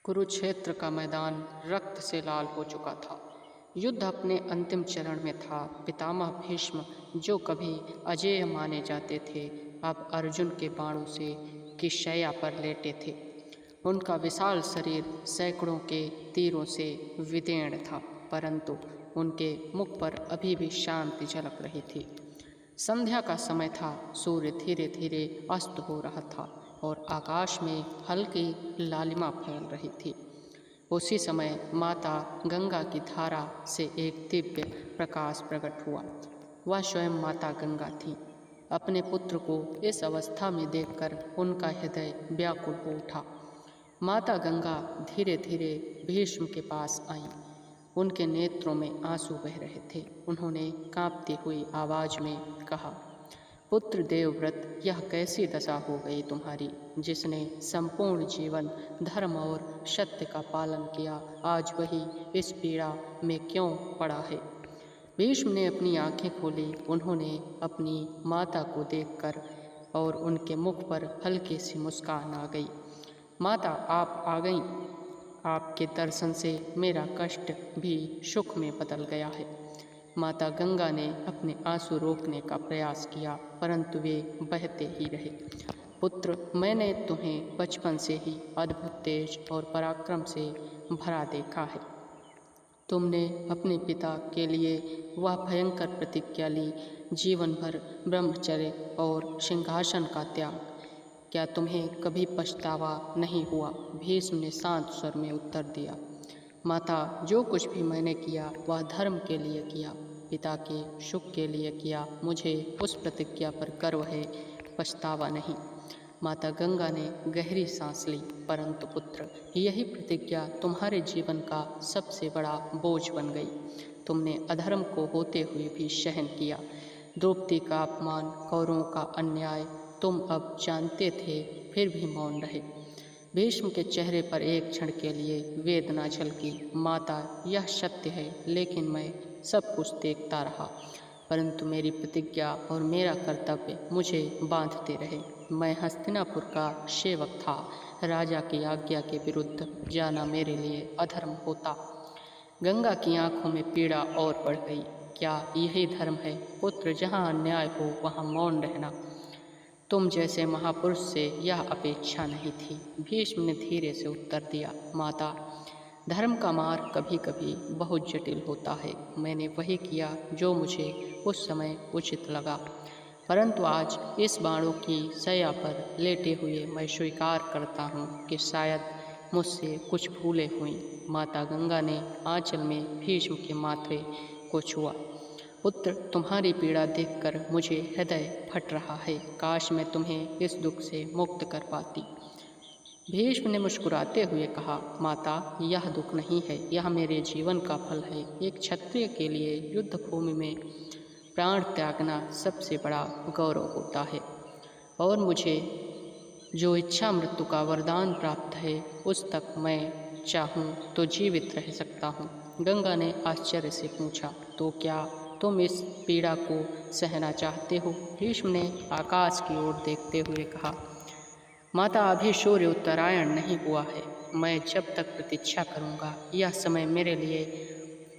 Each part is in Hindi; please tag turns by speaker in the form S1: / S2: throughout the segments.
S1: कुरुक्षेत्र का मैदान रक्त से लाल हो चुका था। युद्ध अपने अंतिम चरण में था। पितामह भीष्म, जो कभी अजेय माने जाते थे, अब अर्जुन के बाणों से की शैया पर लेटे थे। उनका विशाल शरीर सैकड़ों के तीरों से विदीर्ण था, परंतु उनके मुख पर अभी भी शांति झलक रही थी। संध्या का समय था। सूर्य धीरे धीरे अस्त हो रहा था और आकाश में हल्की लालिमा फैल रही थी। उसी समय माता गंगा की धारा से एक दिव्य प्रकाश प्रकट हुआ। वह स्वयं माता गंगा थी। अपने पुत्र को इस अवस्था में देखकर उनका हृदय व्याकुल हो उठा। माता गंगा धीरे धीरे भीष्म के पास आईं। उनके नेत्रों में आंसू बह रहे थे। उन्होंने कांपती हुई आवाज में कहा, पुत्र देवव्रत, यह कैसी दशा हो गई तुम्हारी, जिसने संपूर्ण जीवन धर्म और सत्य का पालन किया, आज वही इस पीड़ा में क्यों पड़ा है। भीष्म ने अपनी आंखें खोली। उन्होंने अपनी माता को देखकर और उनके मुख पर हल्की सी मुस्कान आ गई। माता, आप आ गईं। आपके दर्शन से मेरा कष्ट भी सुख में बदल गया है। माता गंगा ने अपने आंसू रोकने का प्रयास किया, परंतु वे बहते ही रहे। पुत्र, मैंने तुम्हें बचपन से ही अद्भुत तेज और पराक्रम से भरा देखा है। तुमने अपने पिता के लिए वह भयंकर प्रतिज्ञा ली, जीवन भर ब्रह्मचर्य और सिंहासन का त्याग। क्या तुम्हें कभी पछतावा नहीं हुआ? भीष्म ने शांत स्वर में उत्तर दिया, माता, जो कुछ भी मैंने किया वह धर्म के लिए किया, पिता के सुख के लिए किया। मुझे उस प्रतिज्ञा पर गर्व है, पछतावा नहीं। माता गंगा ने गहरी सांस ली। परंतु पुत्र, यही प्रतिज्ञा तुम्हारे जीवन का सबसे बड़ा बोझ बन गई। तुमने अधर्म को होते हुए भी सहन किया। द्रौपदी का अपमान, कौरवों का अन्याय तुम अब जानते थे, फिर भी मौन रहे। भीष्म के चेहरे पर एक क्षण के लिए वेदना झलकी। माता, यह सत्य है, लेकिन मैं सब कुछ देखता रहा, परंतु मेरी प्रतिज्ञा और मेरा कर्तव्य मुझे बांधते रहे। मैं हस्तिनापुर का सेवक था। राजा की आज्ञा के विरुद्ध जाना मेरे लिए अधर्म होता। गंगा की आंखों में पीड़ा और बढ़ गई। क्या यही धर्म है पुत्र? जहाँ अन्याय हो वहाँ मौन रहना। तुम जैसे महापुरुष से यह अपेक्षा नहीं थी। भीष्म ने धीरे से उत्तर दिया, माता, धर्म का मार्ग कभी कभी बहुत जटिल होता है। मैंने वही किया जो मुझे उस समय उचित लगा, परंतु आज इस बाणों की शैया पर लेटे हुए मैं स्वीकार करता हूँ कि शायद मुझसे कुछ भूलें हुई। माता गंगा ने आंचल में भीष्म के माथे को छुआ। पुत्र, तुम्हारी पीड़ा देखकर मुझे हृदय फट रहा है। काश मैं तुम्हें इस दुख से मुक्त कर पाती। भीष्म ने मुस्कुराते हुए कहा, माता, यह दुख नहीं है, यह मेरे जीवन का फल है। एक क्षत्रिय के लिए युद्ध भूमि में प्राण त्यागना सबसे बड़ा गौरव होता है, और मुझे जो इच्छा मृत्यु का वरदान प्राप्त है, उस तक मैं चाहूँ तो जीवित रह सकता हूँ। गंगा ने आश्चर्य से पूछा, तो क्या तुम इस पीड़ा को सहना चाहते हो? भीष्म ने आकाश की ओर देखते हुए कहा, माता, अभी सूर्य उत्तरायण नहीं हुआ है। मैं जब तक प्रतीक्षा करूंगा, यह समय मेरे लिए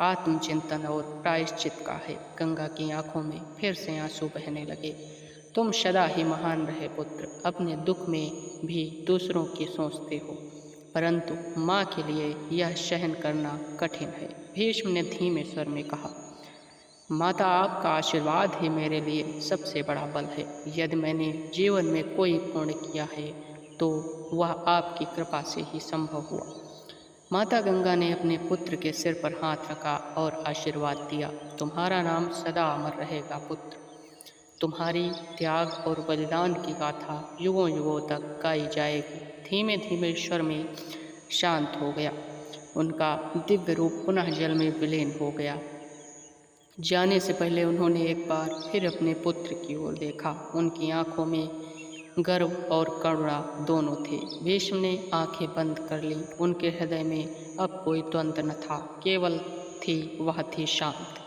S1: आत्मचिंतन और प्रायश्चित का है। गंगा की आंखों में फिर से आंसू बहने लगे। तुम सदा ही महान रहे पुत्र। अपने दुख में भी दूसरों की सोचते हो, परंतु माँ के लिए यह सहन करना कठिन है। भीष्म ने धीमे स्वर में कहा, माता, आपका आशीर्वाद ही मेरे लिए सबसे बड़ा बल है। यदि मैंने जीवन में कोई पुण्य किया है तो वह आपकी कृपा से ही संभव हुआ। माता गंगा ने अपने पुत्र के सिर पर हाथ रखा और आशीर्वाद दिया, तुम्हारा नाम सदा अमर रहेगा पुत्र। तुम्हारी त्याग और बलिदान की गाथा युगों युगों तक गाई जाएगी। धीमे धीमे स्वर में शांत हो गया। उनका दिव्य रूप पुनः जल में विलीन हो गया। जाने से पहले उन्होंने एक बार फिर अपने पुत्र की ओर देखा। उनकी आंखों में गर्व और करुणा दोनों थे। भीष्म ने आंखें बंद कर ली। उनके हृदय में अब कोई द्वंद्व न था, केवल वह थी शांत।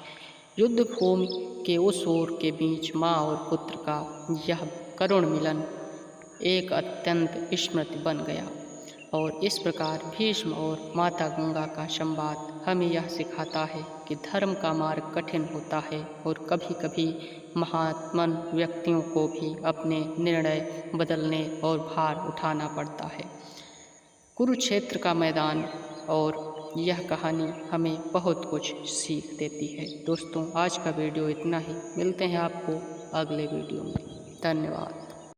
S1: युद्ध भूमि के उस ओर के बीच माँ और पुत्र का यह करुण मिलन एक अत्यंत स्मृति बन गया और इस प्रकार भीष्म और माता गंगा का संवाद हमें यह सिखाता है कि धर्म का मार्ग कठिन होता है और कभी कभी महात्मन व्यक्तियों को भी अपने निर्णय बदलने और भार उठाना पड़ता है। कुरुक्षेत्र का मैदान और यह कहानी हमें बहुत कुछ सीख देती है। दोस्तों, आज का वीडियो इतना ही। मिलते हैं आपको अगले वीडियो में। धन्यवाद।